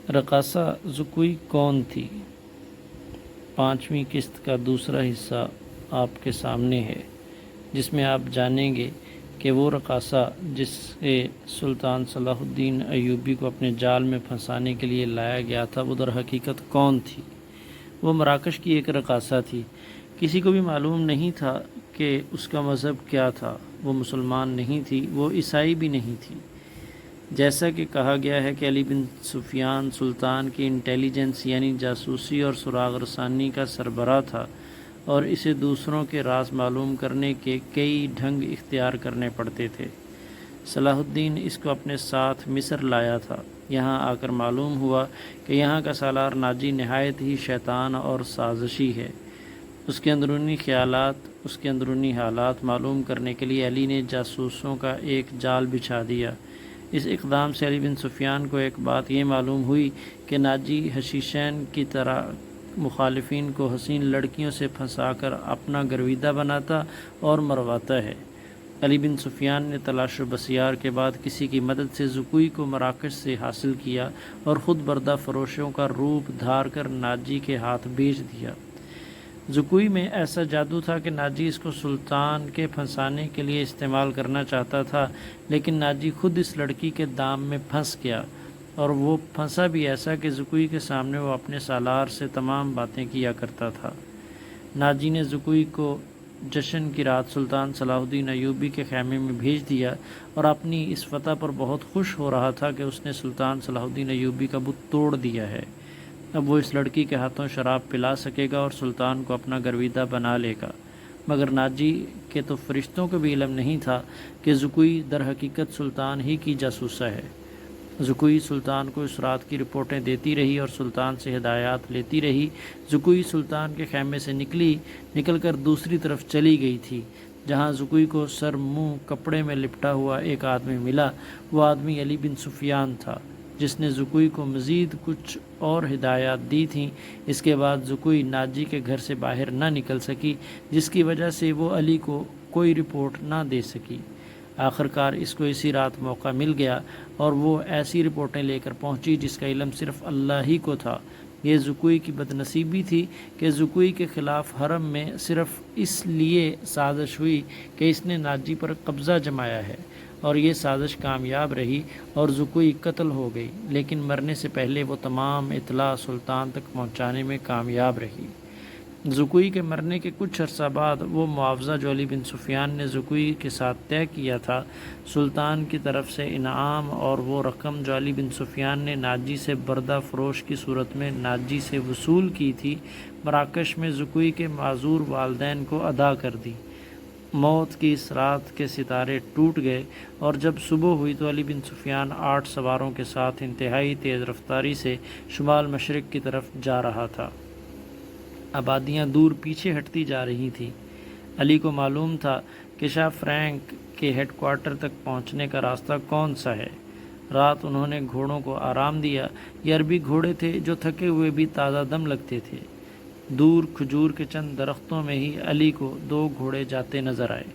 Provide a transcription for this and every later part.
رقاصہ زکوی کون تھی؟ پانچویں قسط کا دوسرا حصہ آپ کے سامنے ہے، جس میں آپ جانیں گے کہ وہ رقاصہ جس سے سلطان صلاح الدین ایوبی کو اپنے جال میں پھنسانے کے لیے لایا گیا تھا وہ در حقیقت کون تھی۔ وہ مراکش کی ایک رقاصہ تھی۔ کسی کو بھی معلوم نہیں تھا کہ اس کا مذہب کیا تھا۔ وہ مسلمان نہیں تھی، وہ عیسائی بھی نہیں تھی۔ جیسا کہ کہا گیا ہے کہ علی بن سفیان سلطان کی انٹیلیجنس یعنی جاسوسی اور سراغ رسانی کا سربراہ تھا، اور اسے دوسروں کے راز معلوم کرنے کے کئی ڈھنگ اختیار کرنے پڑتے تھے۔ صلاح الدین اس کو اپنے ساتھ مصر لایا تھا۔ یہاں آ کر معلوم ہوا کہ یہاں کا سالار ناجی نہایت ہی شیطان اور سازشی ہے۔ اس کے اندرونی حالات معلوم کرنے کے لیے علی نے جاسوسوں کا ایک جال بچھا دیا۔ اس اقدام سے علی بن سفیان کو ایک بات یہ معلوم ہوئی کہ ناجی حشیشین کی طرح مخالفین کو حسین لڑکیوں سے پھنسا کر اپنا گرویدہ بناتا اور مرواتا ہے۔ علی بن سفیان نے تلاش و بسیار کے بعد کسی کی مدد سے زکوی کو مراکش سے حاصل کیا اور خود بردہ فروشوں کا روپ دھار کر ناجی کے ہاتھ بیچ دیا۔ زکوی میں ایسا جادو تھا کہ ناجی اس کو سلطان کے پھنسانے کے لیے استعمال کرنا چاہتا تھا، لیکن ناجی خود اس لڑکی کے دام میں پھنس گیا، اور وہ پھنسا بھی ایسا کہ زکوی کے سامنے وہ اپنے سالار سے تمام باتیں کیا کرتا تھا۔ ناجی نے زکوی کو جشن کی رات سلطان صلاح الدین ایوبی کے خیمے میں بھیج دیا، اور اپنی اس فتح پر بہت خوش ہو رہا تھا کہ اس نے سلطان صلاح الدین ایوبی کا بت توڑ دیا ہے۔ اب وہ اس لڑکی کے ہاتھوں شراب پلا سکے گا اور سلطان کو اپنا گرویدہ بنا لے گا۔ مگر ناجی کے تو فرشتوں کو بھی علم نہیں تھا کہ زکوی در حقیقت سلطان ہی کی جاسوسہ ہے۔ زکوی سلطان کو اس رات کی رپورٹیں دیتی رہی اور سلطان سے ہدایات لیتی رہی۔ زکوی سلطان کے خیمے سے نکل کر دوسری طرف چلی گئی تھی، جہاں زکوی کو سر منہ کپڑے میں لپٹا ہوا ایک آدمی ملا۔ وہ آدمی علی بن سفیان تھا، جس نے زکوی کو مزید کچھ اور ہدایات دی تھیں۔ اس کے بعد زکوی ناجی کے گھر سے باہر نہ نکل سکی، جس کی وجہ سے وہ علی کو کوئی رپورٹ نہ دے سکی۔ آخر کار اس کو اسی رات موقع مل گیا، اور وہ ایسی رپورٹیں لے کر پہنچی جس کا علم صرف اللہ ہی کو تھا۔ یہ زکوی کی بد نصیبی تھی کہ زکوی کے خلاف حرم میں صرف اس لیے سازش ہوئی کہ اس نے ناجی پر قبضہ جمایا ہے، اور یہ سازش کامیاب رہی اور زکوی قتل ہو گئی، لیکن مرنے سے پہلے وہ تمام اطلاع سلطان تک پہنچانے میں کامیاب رہی۔ زکوی کے مرنے کے کچھ عرصہ بعد وہ معاوضہ جو علی بن سفیان نے زکوی کے ساتھ طے کیا تھا، سلطان کی طرف سے انعام، اور وہ رقم جو علی بن سفیان نے ناجی سے بردہ فروش کی صورت میں ناجی سے وصول کی تھی، مراکش میں زکوی کے معذور والدین کو ادا کر دی۔ موت کی اس رات کے ستارے ٹوٹ گئے، اور جب صبح ہوئی تو علی بن سفیان 8 سواروں کے ساتھ انتہائی تیز رفتاری سے شمال مشرق کی طرف جا رہا تھا۔ آبادیاں دور پیچھے ہٹتی جا رہی تھیں۔ علی کو معلوم تھا کہ شاہ فرینک کے ہیڈ کوارٹر تک پہنچنے کا راستہ کون سا ہے۔ رات انہوں نے گھوڑوں کو آرام دیا۔ یہ عربی گھوڑے تھے جو تھکے ہوئے بھی تازہ دم لگتے تھے۔ دور کھجور کے چند درختوں میں ہی علی کو 2 گھوڑے جاتے نظر آئے۔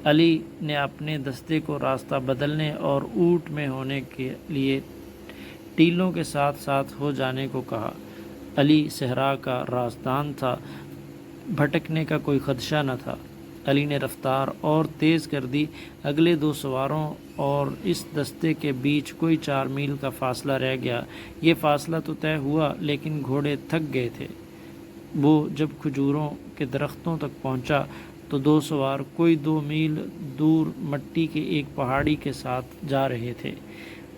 علی نے اپنے دستے کو راستہ بدلنے اور اونٹ میں ہونے کے لیے ٹیلوں کے ساتھ ساتھ ہو جانے کو کہا۔ علی صحرا کا رازدان تھا، بھٹکنے کا کوئی خدشہ نہ تھا۔ علی نے رفتار اور تیز کر دی۔ اگلے 2 سواروں اور اس دستے کے بیچ کوئی 4 میل کا فاصلہ رہ گیا۔ یہ فاصلہ تو طے ہوا، لیکن گھوڑے تھک گئے تھے۔ وہ جب کھجوروں کے درختوں تک پہنچا تو 2 سوار کوئی 2 میل دور مٹی کے ایک پہاڑی کے ساتھ جا رہے تھے۔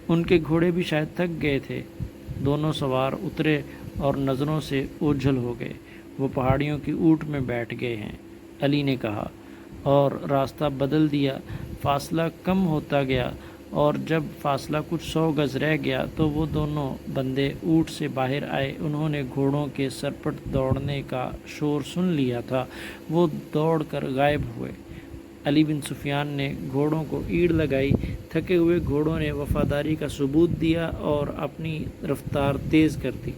ان کے گھوڑے بھی شاید تھک گئے تھے۔ دونوں سوار اترے اور نظروں سے اوجھل ہو گئے۔ وہ پہاڑیوں کی اونٹ میں بیٹھ گئے ہیں، علی نے کہا، اور راستہ بدل دیا۔ فاصلہ کم ہوتا گیا، اور جب فاصلہ کچھ 100 گز رہ گیا تو وہ دونوں بندے اونٹ سے باہر آئے۔ انہوں نے گھوڑوں کے سرپٹ دوڑنے کا شور سن لیا تھا۔ وہ دوڑ کر غائب ہوئے۔ علی بن سفیان نے گھوڑوں کو ایڑ لگائی۔ تھکے ہوئے گھوڑوں نے وفاداری کا ثبوت دیا اور اپنی رفتار تیز کر دی۔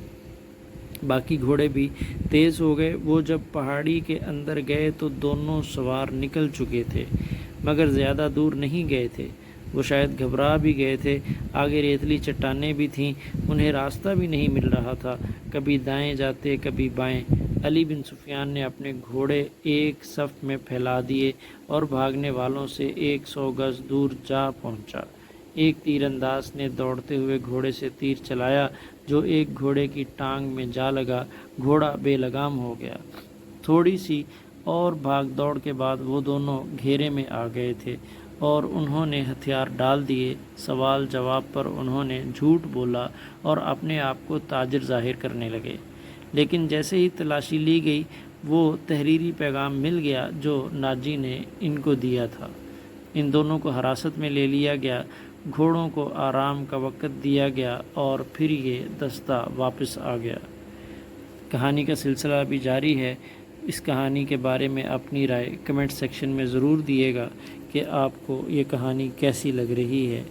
باقی گھوڑے بھی تیز ہو گئے۔ وہ جب پہاڑی کے اندر گئے تو دونوں سوار نکل چکے تھے، مگر زیادہ دور نہیں گئے تھے۔ وہ شاید گھبرا بھی گئے تھے، آگے ریتلی چٹانیں بھی تھیں، انہیں راستہ بھی نہیں مل رہا تھا، کبھی دائیں جاتے کبھی بائیں۔ علی بن سفیان نے اپنے گھوڑے ایک صف میں پھیلا دیے اور بھاگنے والوں سے 100 گز دور جا پہنچا۔ ایک تیر انداز نے دوڑتے ہوئے گھوڑے سے تیر چلایا جو ایک گھوڑے کی ٹانگ میں جا لگا، گھوڑا بے لگام ہو گیا۔ تھوڑی سی اور بھاگ دوڑ کے بعد وہ دونوں گھیرے میں آ گئے تھے اور انہوں نے ہتھیار ڈال دیے۔ سوال جواب پر انہوں نے جھوٹ بولا اور اپنے آپ کو تاجر ظاہر کرنے لگے، لیکن جیسے ہی تلاشی لی گئی وہ تحریری پیغام مل گیا جو ناجی نے ان کو دیا تھا۔ ان دونوں کو حراست میں لے لیا گیا، گھوڑوں کو آرام کا وقت دیا گیا اور پھر یہ دستہ واپس آ گیا۔ کہانی کا سلسلہ ابھی جاری ہے۔ اس کہانی کے بارے میں اپنی رائے کمنٹ سیکشن میں ضرور دیے گا کہ آپ کو یہ کہانی کیسی لگ رہی ہے۔